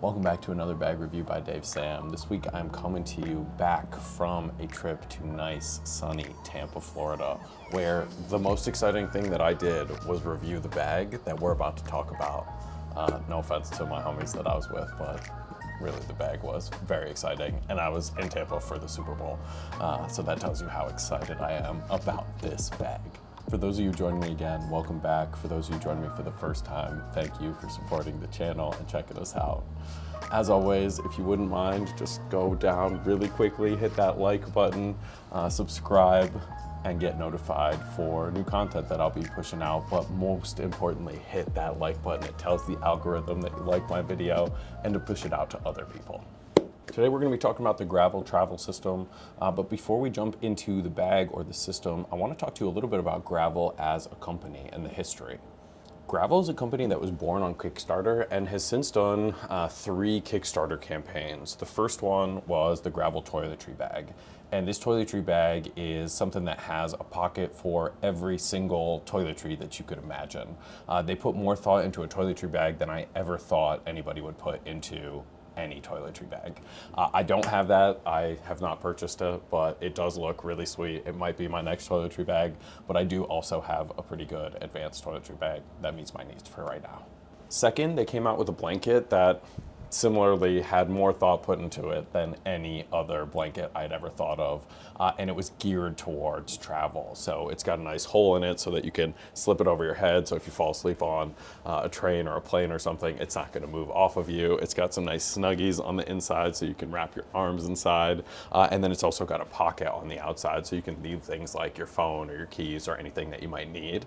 Welcome back to another bag review by Dave Sam. This week I'm coming to you back from a trip to nice, sunny Tampa, Florida, where the most exciting thing that I did was review the bag that we're about to talk about. No offense to my homies that I was with, but really the bag was very exciting, and I was in Tampa for the Super Bowl. So that tells you how excited I am about this bag. For those of you joining me again, welcome back. For those of you joining me for the first time, thank you for supporting the channel and checking us out. As always, if you wouldn't mind, just go down really quickly, hit that like button, subscribe, and get notified for new content that I'll be pushing out. But most importantly, hit that like button. It tells the algorithm that you like my video and to push it out to other people. Today we're going to be talking about the Gravel travel system, but before we jump into the bag or the system, I want to talk to you a little bit about Gravel as a company and the history. Gravel is a company that was born on Kickstarter and has since done 3 Kickstarter campaigns. The first one was the Gravel toiletry bag. And this toiletry bag is something that has a pocket for every single toiletry that you could imagine. They put more thought into a toiletry bag than I ever thought anybody would put into any toiletry bag. I don't have that. I have not purchased it, but it does look really sweet. It might be my next toiletry bag, but I do also have a pretty good advanced toiletry bag that meets my needs for right now. Second, they came out with a blanket that similarly had more thought put into it than any other blanket I'd ever thought of, and it was geared towards travel. So it's got a nice hole in it so that you can slip it over your head, so if you fall asleep on a train or a plane or something, it's not going to move off of you. It's got some nice snuggies on the inside so you can wrap your arms inside, and then it's also got a pocket on the outside so you can leave things like your phone or your keys or anything that you might need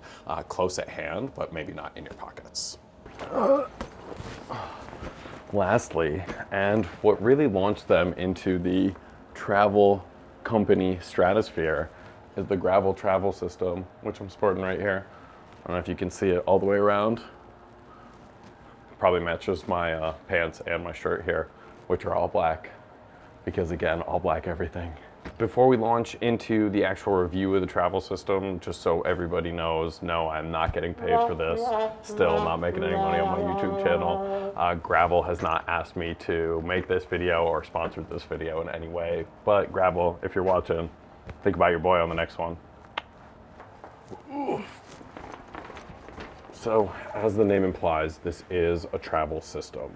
close at hand, but maybe not in your pockets. Lastly, and what really launched them into the travel company stratosphere is the Gravel travel system, which I'm sporting right here. I don't know if you can see it all the way around. Probably matches my pants and my shirt here, which are all black, because again, all black everything. Before we launch into the actual review of the travel system, just so everybody knows, no, I'm not getting paid for this. Still not making any money on my YouTube channel. Gravel has not asked me to make this video or sponsored this video in any way. But Gravel, if you're watching, think about your boy on the next one. So, as the name implies, this is a travel system.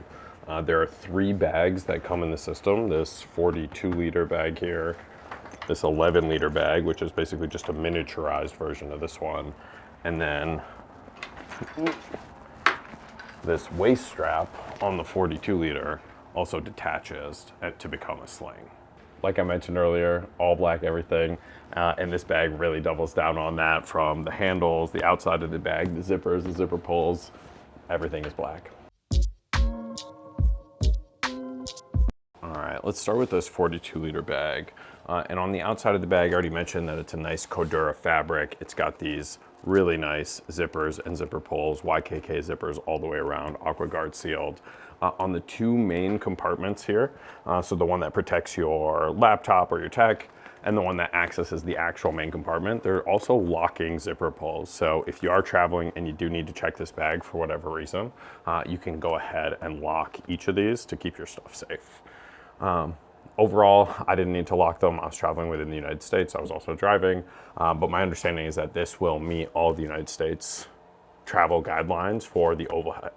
There are 3 bags that come in the system. This 42-liter bag here, this 11-liter bag, which is basically just a miniaturized version of this one, and then this waist strap on the 42-liter also detaches to become a sling. Like I mentioned earlier, all black everything, and this bag really doubles down on that, from the handles, the outside of the bag, the zippers, the zipper pulls, everything is black. All right, let's start with this 42-liter bag. And on the outside of the bag, I already mentioned that it's a nice Cordura fabric. It's got these really nice zippers and zipper pulls, YKK zippers all the way around, AquaGuard sealed. On the 2 main compartments here, so the one that protects your laptop or your tech, and the one that accesses the actual main compartment, there are also locking zipper pulls. So if you are traveling and you do need to check this bag for whatever reason, you can go ahead and lock each of these to keep your stuff safe. Overall, I didn't need to lock them. I was traveling within the United States. I was also driving, but my understanding is that this will meet all of the United States travel guidelines for the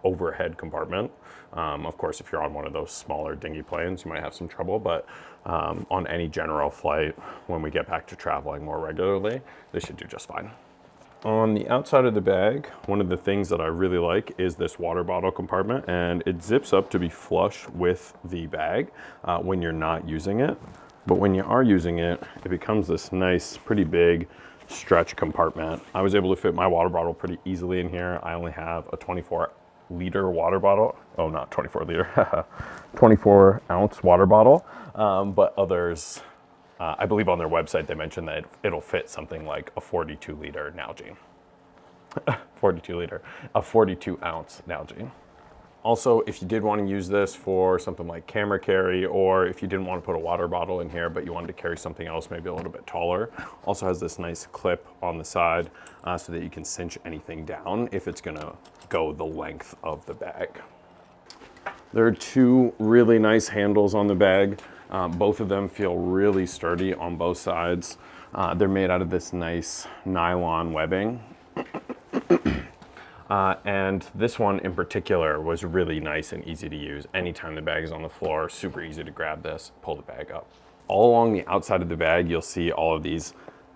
overhead compartment. Of course, if you're on one of those smaller dinghy planes, you might have some trouble, but on any general flight, when we get back to traveling more regularly, they should do just fine. On the outside of the bag, one of the things that I really like is this water bottle compartment, and it zips up to be flush with the bag when you're not using it. But when you are using it, it becomes this nice, pretty big stretch compartment. I was able to fit my water bottle pretty easily in here. I only have a 24-liter water bottle. Oh, not 24-liter, 24-ounce water bottle. But others, I believe on their website, they mentioned that it'll fit something like a 42-liter Nalgene. 42-liter, a 42-ounce Nalgene. Also, if you did want to use this for something like camera carry, or if you didn't want to put a water bottle in here, but you wanted to carry something else maybe a little bit taller, also has this nice clip on the side so that you can cinch anything down if it's going to go the length of the bag. There are two really nice handles on the bag. Both of them feel really sturdy on both sides. They're made out of this nice nylon webbing. And this one in particular was really nice and easy to use. Anytime the bag is on the floor, super easy to grab this, pull the bag up. All along the outside of the bag, you'll see all of these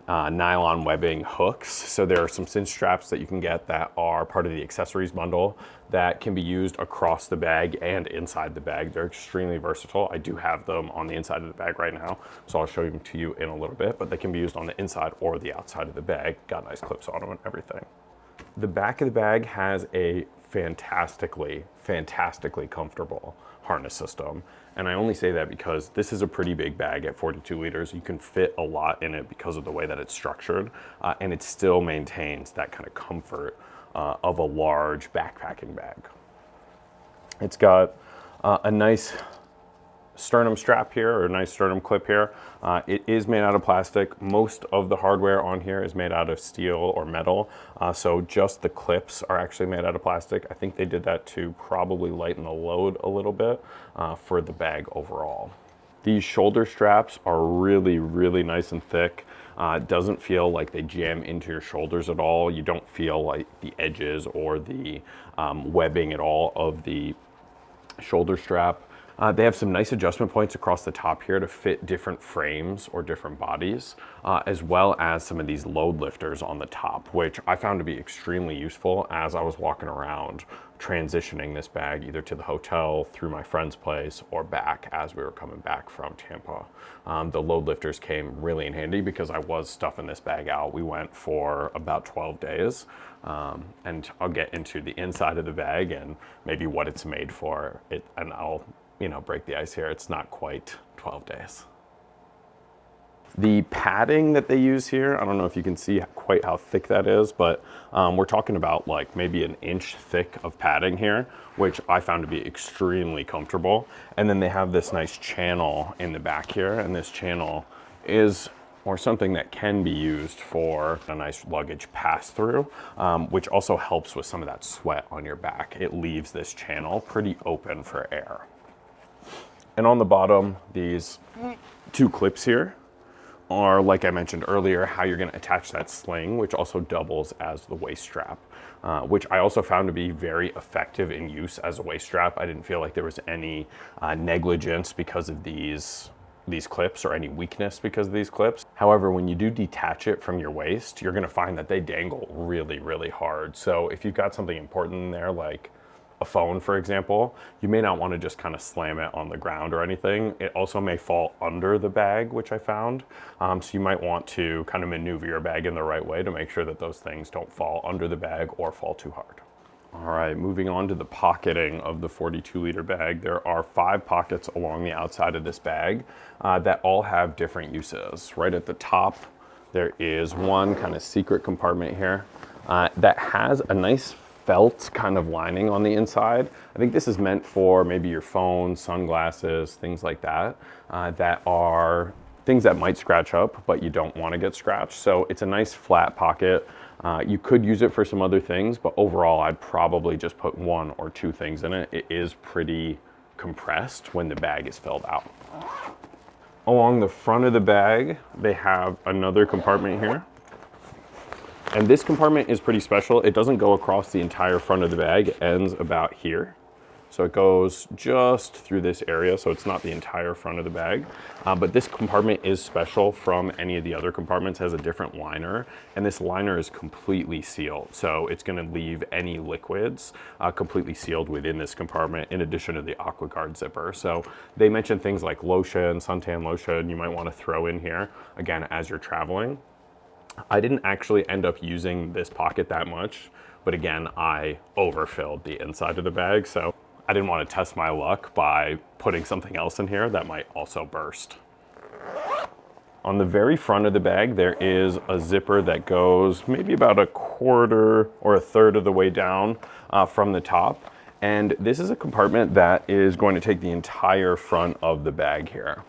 nylon webbing hooks. So there are some cinch straps that you can get that are part of the accessories bundle that can be used across the bag and inside the bag. They're extremely versatile. I do have them on the inside of the bag right now, so I'll show them to you in a little bit, but they can be used on the inside or the outside of the bag. Got nice clips on them and everything. The back of the bag has a fantastically comfortable harness system. And I only say that because this is a pretty big bag at 42 liters. You can fit a lot in it because of the way that it's structured, and it still maintains that kind of comfort of a large backpacking bag. It's got a nice sternum strap here, or a nice sternum clip here. It is made out of plastic. Most of the hardware on here is made out of steel or metal, so just the clips are actually made out of plastic. I think they did that to probably lighten the load a little bit for the bag overall. These shoulder straps are really nice and thick. It doesn't feel like they jam into your shoulders at all. You don't feel like the edges or the webbing at all of the shoulder strap. They have some nice adjustment points across the top here to fit different frames or different bodies, as well as some of these load lifters on the top, which I found to be extremely useful as I was walking around transitioning this bag either to the hotel, through my friend's place, or back as we were coming back from Tampa. The load lifters came really in handy because I was stuffing this bag out. We went for about 12 days, and I'll get into the inside of the bag and maybe what it's made for. And I'll break the ice here. It's not quite 12 days. The padding that they use here, I don't know if you can see quite how thick that is, but we're talking about like maybe an inch thick of padding here, which I found to be extremely comfortable. And then they have this nice channel in the back here, and this channel is something that can be used for a nice luggage pass-through, which also helps with some of that sweat on your back. It leaves this channel pretty open for air. And on the bottom, these two clips here are, like I mentioned earlier, how you're going to attach that sling, which also doubles as the waist strap, which I also found to be very effective in use as a waist strap. I didn't feel like there was any negligence because of these clips, or any weakness because of these clips. However, when you do detach it from your waist, you're going to find that they dangle really hard. So if you've got something important in there, like a phone, for example, you may not want to just kind of slam it on the ground or anything. It also may fall under the bag, which I found. So you might want to kind of maneuver your bag in the right way to make sure that those things don't fall under the bag or fall too hard. All right, moving on to the pocketing of the 42-liter bag. There are 5 pockets along the outside of this bag that all have different uses. Right at the top, there is one kind of secret compartment here that has a nice felt kind of lining on the inside. I think this is meant for maybe your phone, sunglasses, things like that, that are things that might scratch up, but you don't want to get scratched. So it's a nice flat pocket. You could use it for some other things, but overall I'd probably just put 1 or 2 things in it. It is pretty compressed when the bag is filled out. Along the front of the bag, they have another compartment here. And this compartment is pretty special. It doesn't go across the entire front of the bag. It ends about here. So it goes just through this area, so it's not the entire front of the bag. But this compartment is special from any of the other compartments. It has a different liner, and this liner is completely sealed. So it's gonna leave any liquids completely sealed within this compartment, in addition to the AquaGuard zipper. So they mentioned things like lotion, suntan lotion, you might wanna throw in here, again, as you're traveling. I didn't actually end up using this pocket that much, but again, I overfilled the inside of the bag, so I didn't want to test my luck by putting something else in here that might also burst. On the very front of the bag, there is a zipper that goes maybe about 1/4 or 1/3 of the way down from the top. And this is a compartment that is going to take the entire front of the bag here.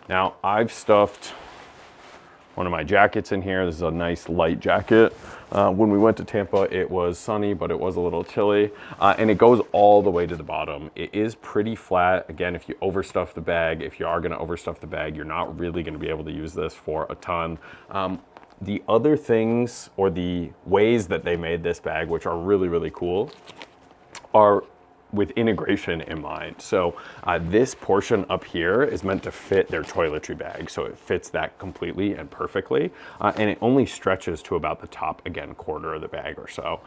Now, I've stuffed one of my jackets in here. This is a nice light jacket. When we went to Tampa, it was sunny, but it was a little chilly. And it goes all the way to the bottom. It is pretty flat. Again, if you overstuff the bag, if you are gonna overstuff the bag, you're not really gonna be able to use this for a ton. The other things, or the ways that they made this bag, which are really, really cool, are with integration in mind. So this portion up here is meant to fit their toiletry bag. So it fits that completely and perfectly. And it only stretches to about the top, again, quarter of the bag or so.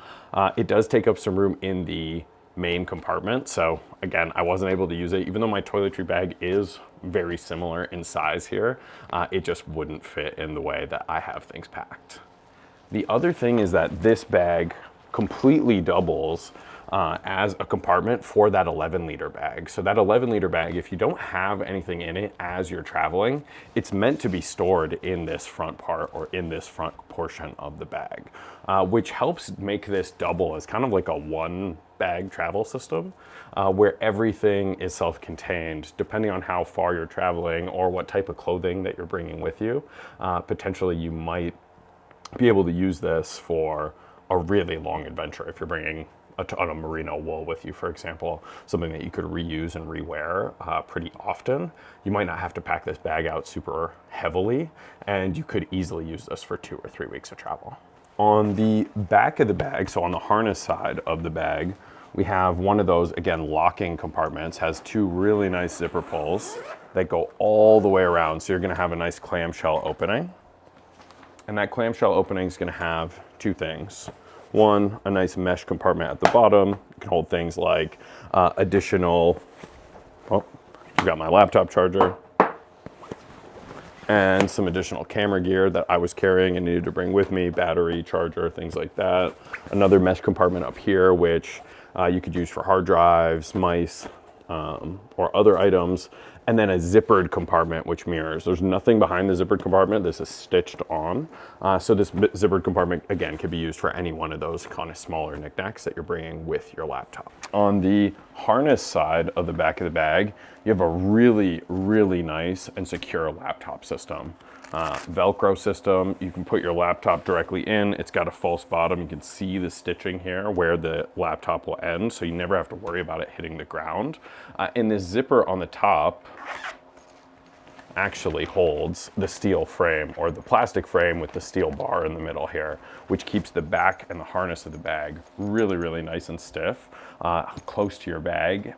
It does take up some room in the main compartment. So again, I wasn't able to use it, even though my toiletry bag is very similar in size here. It just wouldn't fit in the way that I have things packed. The other thing is that this bag completely doubles as a compartment for that 11-liter bag. So that 11-liter bag, if you don't have anything in it as you're traveling, it's meant to be stored in this front part or in this front portion of the bag, which helps make this double as kind of like a one-bag travel system where everything is self-contained, depending on how far you're traveling or what type of clothing that you're bringing with you. Potentially, you might be able to use this for a really long adventure if you're bringing a ton of merino wool with you, for example, something that you could reuse and rewear pretty often. You might not have to pack this bag out super heavily, and you could easily use this for 2 or 3 weeks of travel. On the back of the bag, so on the harness side of the bag, we have one of those, again, locking compartments, has 2 really nice zipper pulls that go all the way around. So you're gonna have a nice clamshell opening. And that clamshell opening is gonna have 2 things. One, a nice mesh compartment at the bottom. You can hold things like additional, oh, I've got my laptop charger and some additional camera gear that I was carrying and needed to bring with me, battery, charger, things like that. Another mesh compartment up here, which you could use for hard drives, mice, or other items. And then a zippered compartment which mirrors. There's nothing behind the zippered compartment. This is stitched on. So this zippered compartment, again, could be used for any one of those kind of smaller knickknacks that you're bringing with your laptop. On the harness side of the back of the bag, you have a really, really nice and secure laptop system. Velcro system. You can put your laptop directly in. It's got a false bottom. You can see the stitching here where the laptop will end, so you never have to worry about it hitting the ground. And this zipper on the top actually holds the steel frame, or the plastic frame with the steel bar in the middle here, which keeps the back and the harness of the bag really, really nice and stiff, close to your back,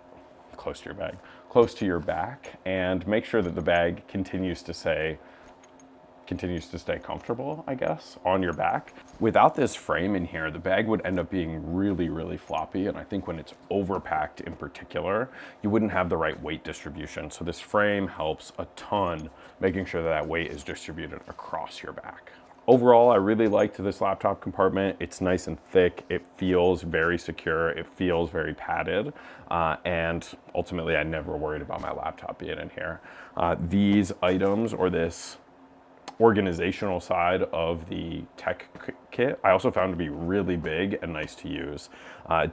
and make sure that the bag continues to stay comfortable, I guess, on your back. Without this frame in here, the bag would end up being really, really floppy. And I think when it's overpacked in particular, you wouldn't have the right weight distribution. So this frame helps a ton, making sure that that weight is distributed across your back. Overall, I really liked this laptop compartment. It's nice and thick. It feels very secure. It feels very padded. And ultimately, I never worried about my laptop being in here. These items, or this organizational side of the tech kit, I also found to be really big and nice to use.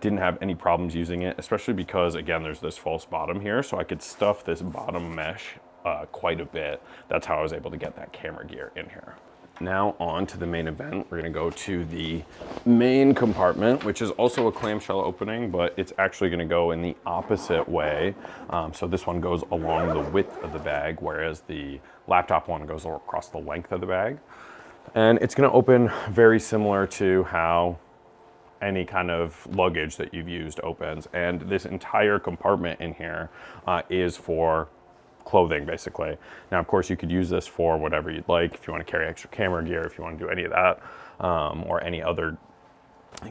Didn't have any problems using it, especially because, again, there's this false bottom here, so I could stuff this bottom mesh quite a bit. That's how I was able to get that camera gear in here. Now on to the main event. We're gonna go to the main compartment, which is also a clamshell opening, but it's actually gonna go in the opposite way. So this one goes along the width of the bag, whereas the laptop one goes across the length of the bag. And it's gonna open very similar to how any kind of luggage that you've used opens. And this entire compartment in here is for clothing, basically. Now, of course, you could use this for whatever you'd like. If you want to carry extra camera gear, if you want to do any of that, or any other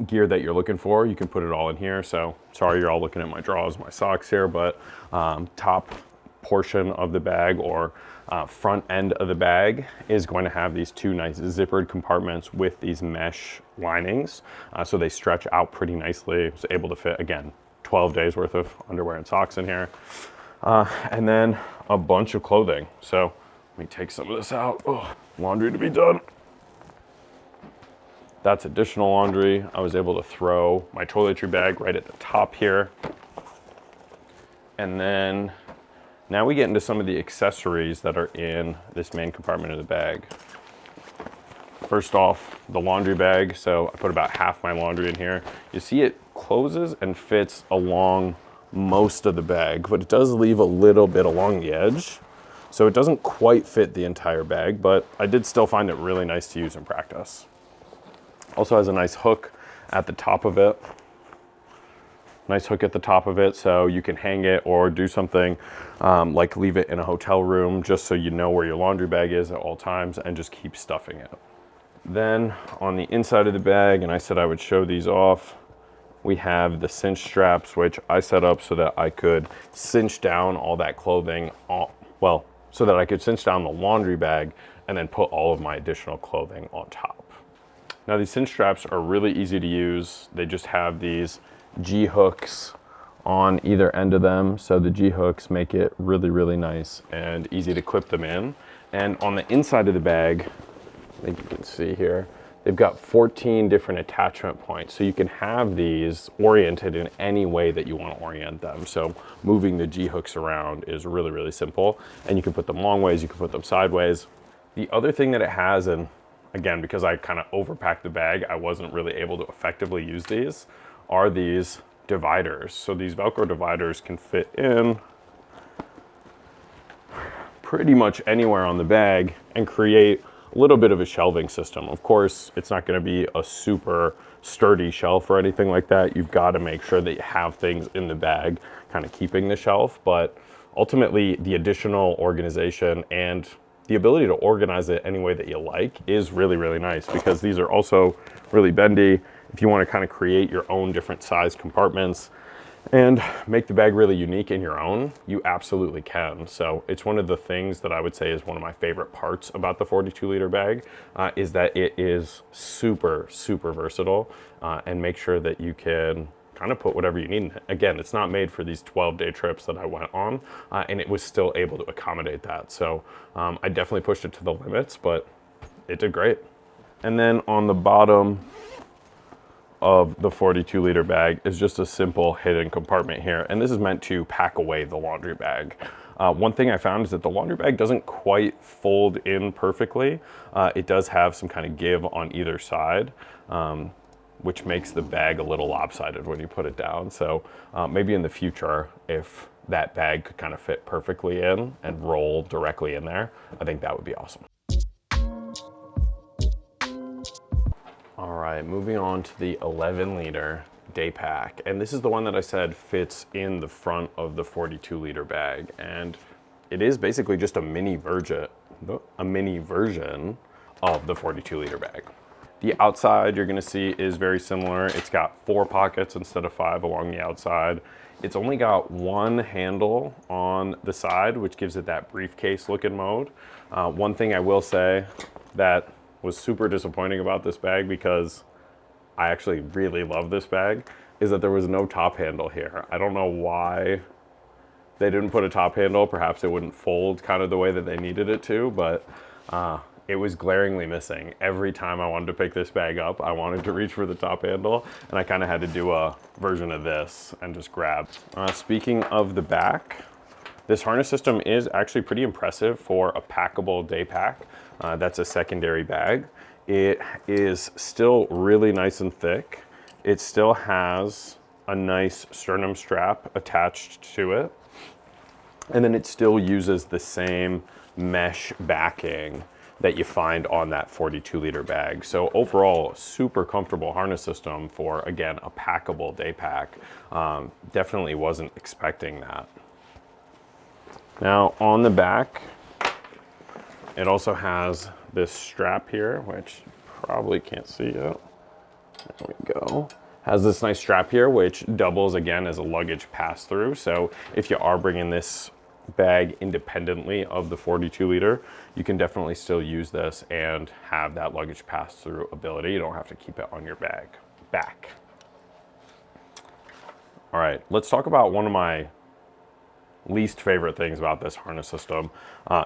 gear that you're looking for, you can put it all in here. So sorry, you're all looking at my drawers, my socks here, but top portion of the bag, or front end of the bag, is going to have these 2 nice zippered compartments with these mesh linings. So they stretch out pretty nicely. It's able to fit, again, 12 days worth of underwear and socks in here. And then a bunch of clothing. So let me take some of this out. Oh, laundry to be done. That's additional laundry. I was able to throw my toiletry bag right at the top here. And then now we get into some of the accessories that are in this main compartment of the bag. First off, the laundry bag. So I put about half my laundry in here. You see it closes and fits along most of the bag, but it does leave a little bit along the edge. So it doesn't quite fit the entire bag, but I did still find it really nice to use in practice. Also has a nice hook at the top of it. Nice hook at the top of it, so you can hang it or do something like leave it in a hotel room just so you know where your laundry bag is at all times and just keep stuffing it. Then on the inside of the bag, and I said I would show these off, we have the cinch straps, which I set up so that I could cinch down all that clothing, so that I could cinch down the laundry bag and then put all of my additional clothing on top. Now these cinch straps are really easy to use. They just have these G-hooks on either end of them. So the G-hooks make it really, really nice and easy to clip them in. And on the inside of the bag, I think you can see here, they've got 14 different attachment points. So you can have these oriented in any way that you want to orient them. So moving the G-hooks around is really, really simple. And you can put them long ways, you can put them sideways. The other thing that it has, and again, because I kind of overpacked the bag, I wasn't really able to effectively use these, are these dividers. So these Velcro dividers can fit in pretty much anywhere on the bag and create a little bit of a shelving system. Of course, it's not going to be a super sturdy shelf or anything like that. You've got to make sure that you have things in the bag kind of keeping the shelf, but ultimately the additional organization and the ability to organize it any way that you like is really, really nice, because these are also really bendy. If you want to kind of create your own different size compartments and make the bag really unique in your own, you absolutely can. So it's one of the things that I would say is one of my favorite parts about the 42-liter bag, is that it is super, super versatile, and make sure that you can kind of put whatever you need in it. Again, it's not made for these 12-day trips that I went on, and it was still able to accommodate that. So I definitely pushed it to the limits, but it did great. And then on the bottom of the 42-liter bag is just a simple hidden compartment here. And this is meant to pack away the laundry bag. One thing I found is that the laundry bag doesn't quite fold in perfectly. It does have some kind of give on either side, which makes the bag a little lopsided when you put it down. So maybe in the future, if that bag could kind of fit perfectly in and roll directly in there, I think that would be awesome. All right, moving on to the 11-liter day pack. And this is the one that I said fits in the front of the 42-liter bag. And it is basically just a mini version of the 42-liter bag. The outside you're gonna see is very similar. It's got 4 pockets instead of 5 along the outside. It's only got 1 handle on the side, which gives it that briefcase looking mode. One thing I will say that was super disappointing about this bag, because I actually really love this bag, is that there was no top handle here. I don't know why they didn't put a top handle. Perhaps it wouldn't fold kind of the way that they needed it to, but it was glaringly missing. Every time I wanted to pick this bag up, I wanted to reach for the top handle, and I kind of had to do a version of this and just grab. Speaking of the back, this harness system is actually pretty impressive for a packable day pack. That's a secondary bag. It is still really nice and thick. It still has a nice sternum strap attached to it. And then it still uses the same mesh backing that you find on that 42-liter bag. So overall, super comfortable harness system for, again, a packable day pack. Definitely wasn't expecting that. Now on the back, it also has this strap here, which you probably can't see yet. There we go. Has this nice strap here, which doubles again as a luggage pass-through. So if you are bringing this bag independently of the 42-liter, you can definitely still use this and have that luggage pass-through ability. You don't have to keep it on your back. All right, let's talk about one of my least favorite things about this harness system.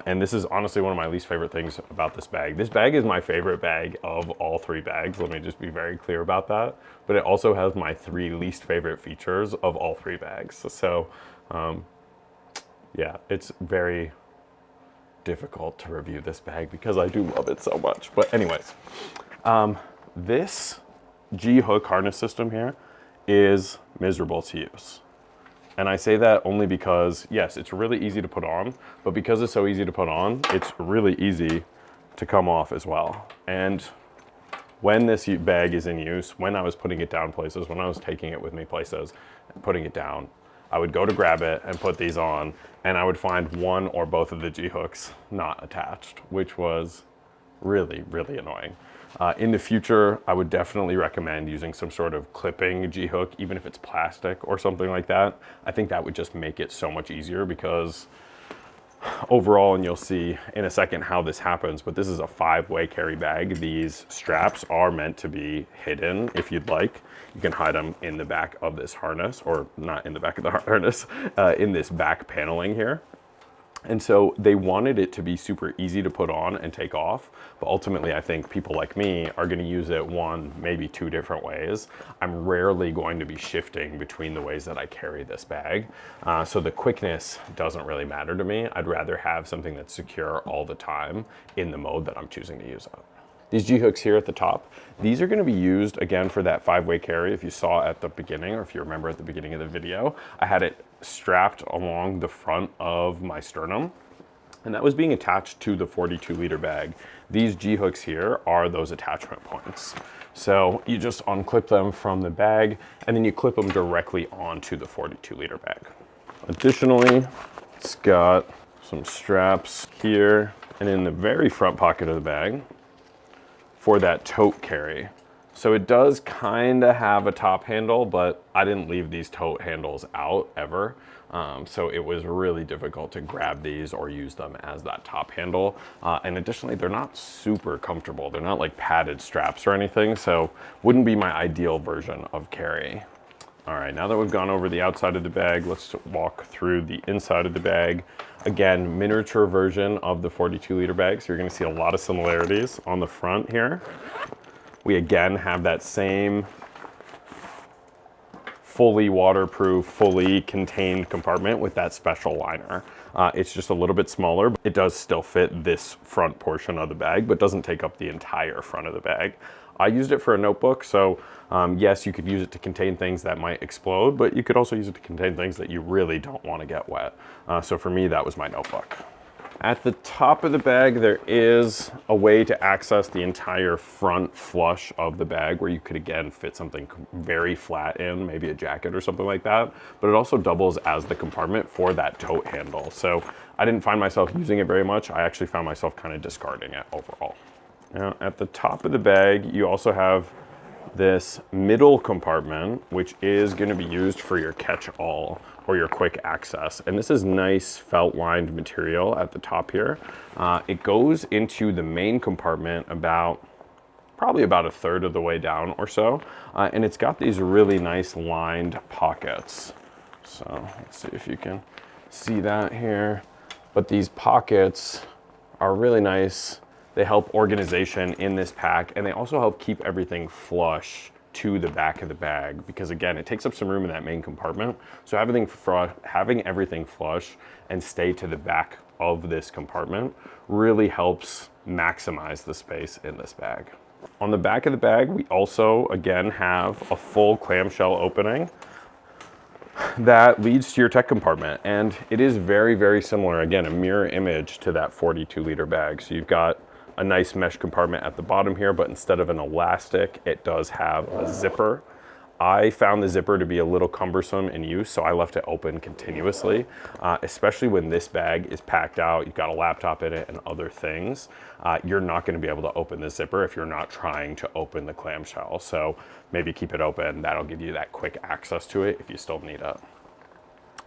And this is honestly one of my least favorite things about this bag. This bag is my favorite bag of all 3 bags. Let me just be very clear about that. But it also has my 3 least favorite features of all 3 bags. So yeah, it's very difficult to review this bag because I do love it so much. But anyways, this G-hook harness system here is miserable to use. And I say that only because, yes, it's really easy to put on, but because it's so easy to put on, it's really easy to come off as well. And when this bag is in use, when I was putting it down places, when I was taking it with me places and putting it down, I would go to grab it and put these on, and I would find one or both of the G-hooks not attached, which was really, really annoying. In the future, I would definitely recommend using some sort of clipping G-hook, even if it's plastic or something like that. I think that would just make it so much easier because overall, and you'll see in a second how this happens, but this is a 5-way carry bag. These straps are meant to be hidden if you'd like. You can hide them in the back of this harness, or not in the back of the harness, in this back paneling here. And so they wanted it to be super easy to put on and take off, but ultimately I think people like me are going to use it one, maybe two different ways. I'm rarely going to be shifting between the ways that I carry this bag. So the quickness doesn't really matter to me. I'd rather have something that's secure all the time in the mode that I'm choosing to use it. These G-hooks here at the top, these are going to be used again for that 5-way carry. If you saw at the beginning, or if you remember at the beginning of the video, I had it strapped along the front of my sternum, and that was being attached to the 42-liter bag. These G-hooks here are those attachment points. So you just unclip them from the bag, and then you clip them directly onto the 42-liter bag. Additionally, it's got some straps here and in the very front pocket of the bag for that tote carry. So it does kind of have a top handle, but I didn't leave these tote handles out ever. So it was really difficult to grab these or use them as that top handle. And additionally, they're not super comfortable. They're not like padded straps or anything, so wouldn't be my ideal version of carry. All right, now that we've gone over the outside of the bag, let's walk through the inside of the bag. Again, miniature version of the 42-liter bag, so you're gonna see a lot of similarities on the front here. We again have that same fully waterproof, fully contained compartment with that special liner. It's just a little bit smaller, but it does still fit this front portion of the bag, but doesn't take up the entire front of the bag. I used it for a notebook, so yes, you could use it to contain things that might explode, but you could also use it to contain things that you really don't want to get wet. So for me, that was my notebook. At the top of the bag, there is a way to access the entire front flush of the bag where you could again fit something very flat in, maybe a jacket or something like that, but it also doubles as the compartment for that tote handle. So I didn't find myself using it very much. I actually found myself kind of discarding it overall. Now at the top of the bag, you also have this middle compartment, which is going to be used for your catch-all or your quick access. And this is nice felt lined material at the top here. It goes into the main compartment probably about a third of the way down or so. And it's got these really nice lined pockets. So let's see if you can see that here. But these pockets are really nice. They help organization in this pack, and they also help keep everything flush to the back of the bag because again, it takes up some room in that main compartment. So having everything flush and stay to the back of this compartment really helps maximize the space in this bag. On the back of the bag, we also again have a full clamshell opening that leads to your tech compartment, and it is very, very similar, again, a mirror image to that 42-liter bag. So you've got a nice mesh compartment at the bottom here, but instead of an elastic, it does have a zipper. I found the zipper to be a little cumbersome in use, so I left it open continuously, especially when this bag is packed out, you've got a laptop in it and other things. You're not gonna be able to open the zipper if you're not trying to open the clamshell. So maybe keep it open, that'll give you that quick access to it if you still need it.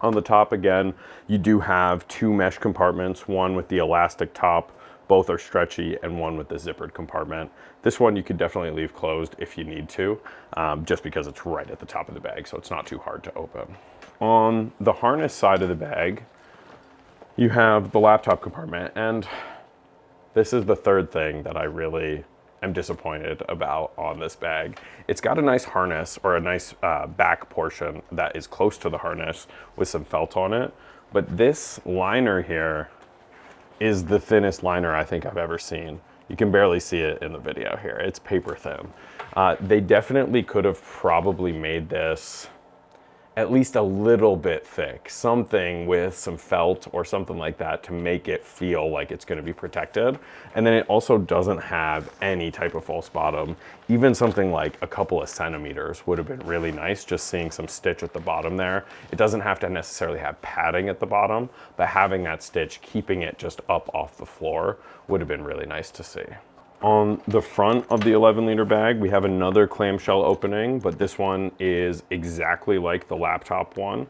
On the top again, you do have two mesh compartments, one with the elastic top, both are stretchy, and one with the zippered compartment. This one you could definitely leave closed if you need to, just because it's right at the top of the bag, so it's not too hard to open. On the harness side of the bag, you have the laptop compartment, and this is the third thing that I really am disappointed about on this bag. It's got a nice harness, or a nice back portion that is close to the harness with some felt on it, but this liner here is the thinnest liner I think I've ever seen. You can barely see it in the video here. It's paper thin. They definitely could have probably made this at least a little bit thick, something with some felt or something like that to make it feel like it's going to be protected. And then it also doesn't have any type of false bottom. Even something like a couple of centimeters would have been really nice, just seeing some stitch at the bottom there. It doesn't have to necessarily have padding at the bottom, but having that stitch, keeping it just up off the floor would have been really nice to see. On the front of the 11-liter bag, we have another clamshell opening, but this one is exactly like the laptop one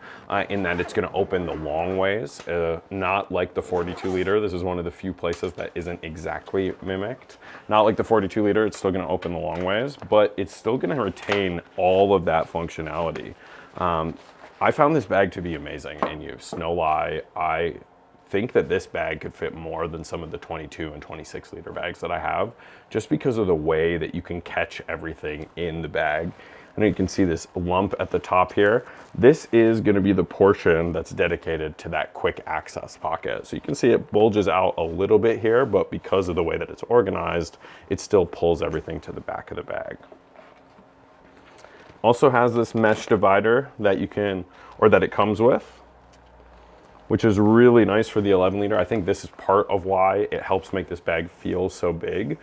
in that it's going to open the long ways, not like the 42-liter. This is one of the few places that isn't exactly mimicked. Not like the 42-liter, it's still going to open the long ways, but it's still going to retain all of that functionality. I found this bag to be amazing in use, no lie. I think that this bag could fit more than some of the 22 and 26-liter bags that I have, just because of the way that you can catch everything in the bag. And you can see this lump at the top here. This is going to be the portion that's dedicated to that quick access pocket. So you can see it bulges out a little bit here, but because of the way that it's organized, it still pulls everything to the back of the bag. Also has this mesh divider that you can, or that it comes with, which is really nice for the 11-liter. I think this is part of why it helps make this bag feel so big,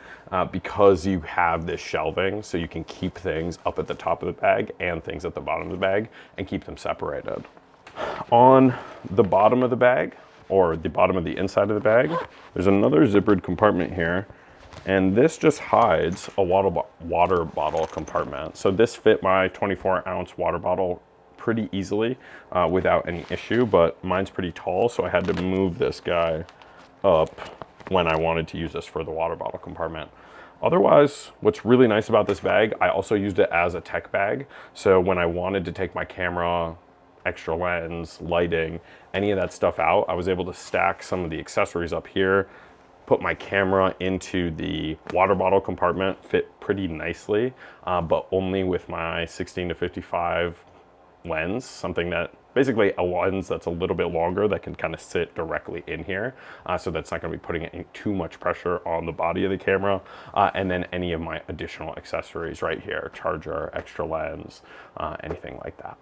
because you have this shelving, so you can keep things up at the top of the bag and things at the bottom of the bag and keep them separated. On the bottom of the bag, or the bottom of the inside of the bag, there's another zippered compartment here, and this just hides a water bottle compartment. So this fit my 24-ounce water bottle pretty easily without any issue, but mine's pretty tall, so I had to move this guy up when I wanted to use this for the water bottle compartment. Otherwise, what's really nice about this bag, I also used it as a tech bag. So when I wanted to take my camera, extra lens, lighting, any of that stuff out, I was able to stack some of the accessories up here, put my camera into the water bottle compartment, fit pretty nicely, but only with my 16-55 lens, something that basically a lens that's a little bit longer that can kind of sit directly in here, so that's not going to be putting any too much pressure on the body of the camera, and then any of my additional accessories right here, charger, extra lens, anything like that.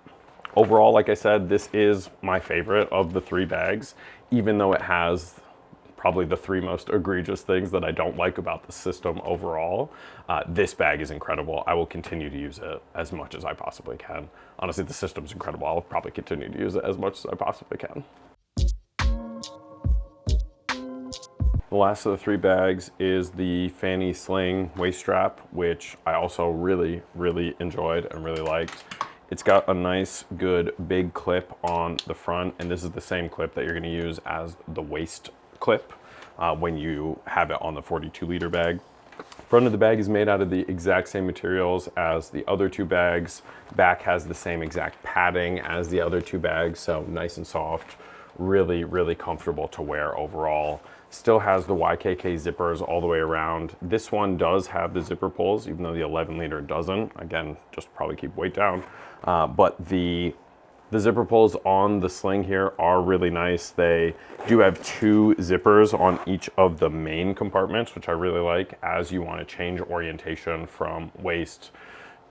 Overall, like I said, this is my favorite of the three bags, even though it has probably the three most egregious things that I don't like about the system overall. This bag is incredible. I will continue to use it as much as I possibly can. Honestly, the system's incredible. I'll probably continue to use it as much as I possibly can. The last of the three bags is the Fanny Sling waist strap, which I also really, really enjoyed and really liked. It's got a nice, good, big clip on the front, and this is the same clip that you're gonna use as the waist clip when you have it on the 42-liter bag. Front of the bag is made out of the exact same materials as the other two bags. Back has the same exact padding as the other two bags, so nice and soft, really, really comfortable to wear overall. Still has the YKK zippers all the way around. This one does have the zipper pulls, even though the 11-liter doesn't. Again, just probably keep weight down. But the zipper pulls on the Sling here are really nice. They do have two zippers on each of the main compartments, which I really like. As you want to change orientation from waist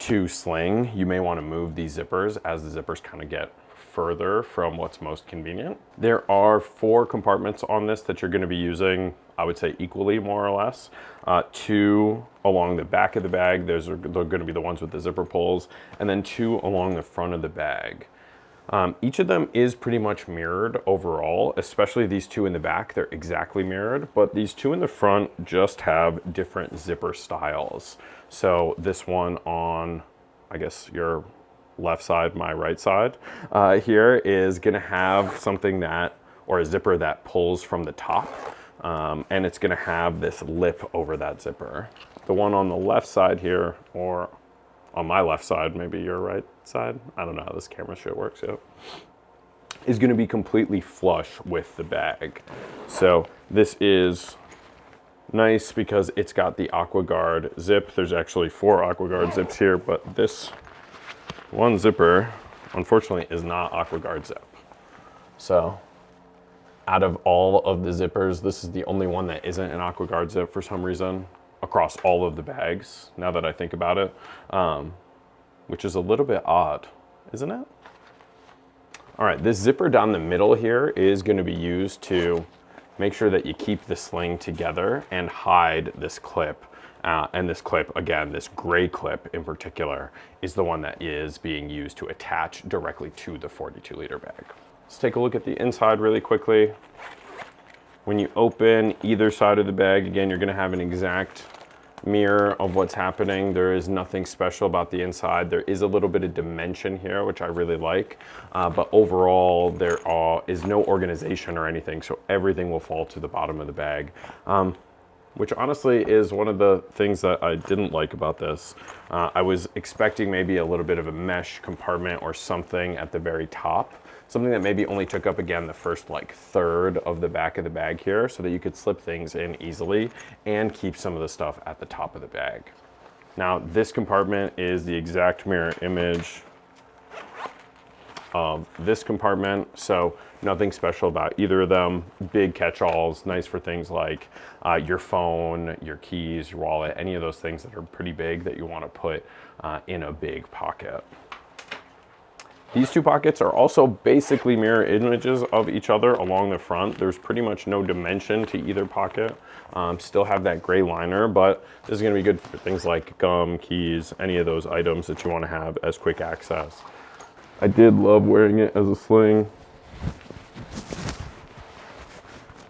to Sling, you may want to move these zippers as the zippers kind of get further from what's most convenient. There are 4 compartments on this that you're going to be using, I would say equally, more or less. 2 along the back of the bag, they're going to be the ones with the zipper pulls, and then 2 along the front of the bag. Each of them is pretty much mirrored overall, especially these 2 in the back. They're exactly mirrored, but these 2 in the front just have different zipper styles. So this one on, I guess, your left side, my right side, here is gonna have something that, or a zipper that pulls from the top, and it's gonna have this lip over that zipper. The one on the left side here, or on my left side, maybe your right side, I don't know how this camera shit works yet, is gonna be completely flush with the bag. So this is nice because it's got the AquaGuard zip. There's actually 4 AquaGuard zips here, but this one zipper, unfortunately, is not AquaGuard zip. So Out of all of the zippers, this is the only one that isn't an AquaGuard zip for some reason across all of the bags, now that I think about it, which is a little bit odd, isn't it? All right, this zipper down the middle here is going to be used to make sure that you keep the sling together and hide this clip. And this clip, again, this gray clip in particular, is the one that is being used to attach directly to the 42-liter bag. Let's take a look at the inside really quickly. When you open either side of the bag, again, you're going to have an exact mirror of what's happening. There is nothing special about the inside. There is a little bit of dimension here, which I really like, but overall there is no organization or anything, so everything will fall to the bottom of the bag, which honestly is one of the things that I didn't like about this. I was expecting maybe a little bit of a mesh compartment or something at the very top, something that maybe only took up, again, the first like third of the back of the bag here, so that you could slip things in easily and keep some of the stuff at the top of the bag. Now, this compartment is the exact mirror image of this compartment, so nothing special about either of them. Big catch-alls, nice for things like your phone, your keys, your wallet, any of those things that are pretty big that you want to put in a big pocket. These two pockets are also basically mirror images of each other along the front. There's pretty much no dimension to either pocket. Still have that gray liner, but this is going to be good for things like gum, keys, any of those items that you want to have as quick access. I did love wearing it as a sling.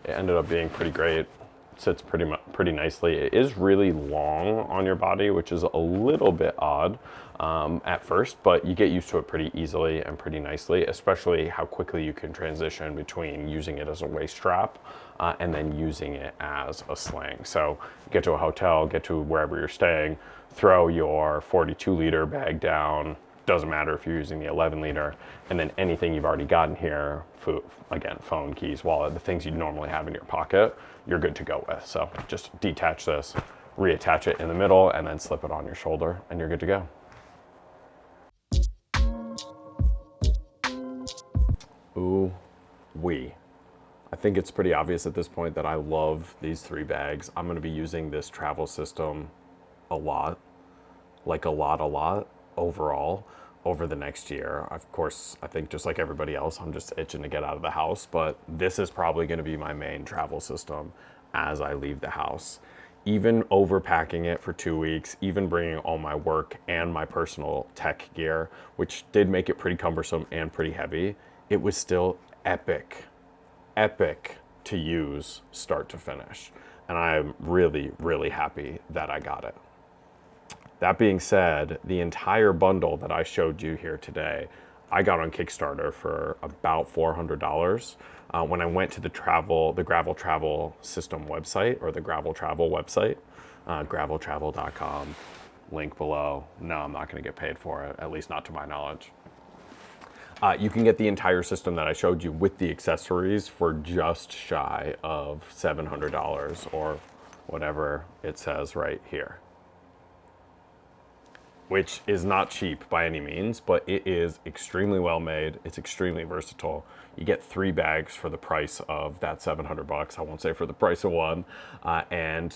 It ended up being pretty great. It sits pretty nicely. It is really long on your body, which is a little bit odd at first, but you get used to it pretty easily and pretty nicely, especially how quickly you can transition between using it as a waist strap and then using it as a sling. So get to a hotel, get to wherever you're staying, throw your 42-liter bag down. Doesn't matter if you're using the 11-liter, and then anything you've already got in here, food, again, phone, keys, wallet, the things you normally have in your pocket, you're good to go with. So just detach this, reattach it in the middle, and then slip it on your shoulder, and you're good to go. Ooh-wee. I think it's pretty obvious at this point that I love these three bags. I'm gonna be using this travel system a lot, like a lot overall over the next year. Of course, I think just like everybody else, I'm just itching to get out of the house, but this is probably gonna be my main travel system as I leave the house. Even overpacking it for 2 weeks, even bringing all my work and my personal tech gear, which did make it pretty cumbersome and pretty heavy, it was still epic to use start to finish. And I'm really, really happy that I got it. That being said, the entire bundle that I showed you here today, I got on Kickstarter for about $400. When I went to the Gravel Travel System website, or the Gravel Travel website, graveltravel.com, link below. No, I'm not gonna get paid for it, at least not to my knowledge. You can get the entire system that I showed you with the accessories for just shy of $700, or whatever it says right here, which is not cheap by any means, but it is extremely well made. It's extremely versatile. You get 3 bags for the price of that $700. I won't say for the price of one, and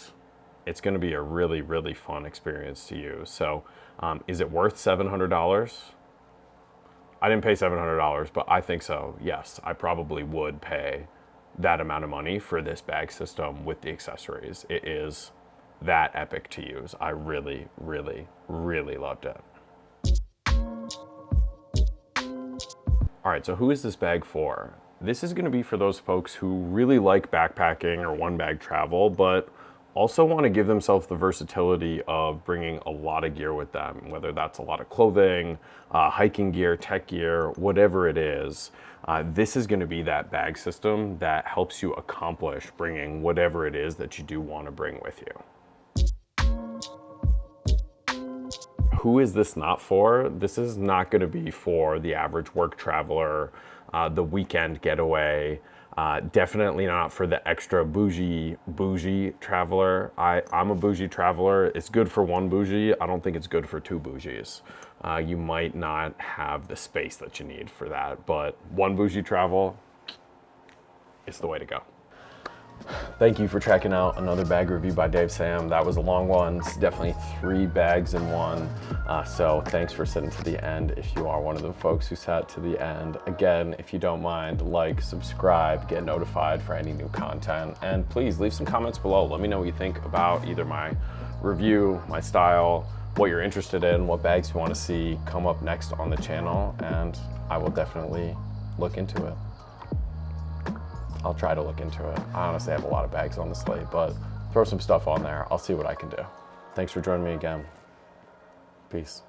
it's gonna be a really, really fun experience to use. So is it worth $700? I didn't pay $700, but I think so, yes. I probably would pay that amount of money for this bag system with the accessories. It is that epic to use. I really, really, really loved it. All right, so who is this bag for? This is gonna be for those folks who really like backpacking or one bag travel, but also wanna give themselves the versatility of bringing a lot of gear with them, whether that's a lot of clothing, hiking gear, tech gear, whatever it is. This is gonna be that bag system that helps you accomplish bringing whatever it is that you do wanna bring with you. Who is this not for? This is not gonna be for the average work traveler, the weekend getaway, definitely not for the extra bougie traveler. I'm a bougie traveler. It's good for one bougie. I don't think it's good for 2 bougies. You might not have the space that you need for that, but one bougie travel, is the way to go. Thank you for checking out another bag review by Dave Sam. That was a long one. It's definitely 3 bags in one. So thanks for sitting to the end if you are one of the folks who sat to the end. Again, if you don't mind, like, subscribe, get notified for any new content. And please leave some comments below. Let me know what you think about either my review, my style, what you're interested in, what bags you want to see come up next on the channel, and I will definitely look into it. I'll try to look into it. I honestly have a lot of bags on the slate, but throw some stuff on there. I'll see what I can do. Thanks for joining me again. Peace.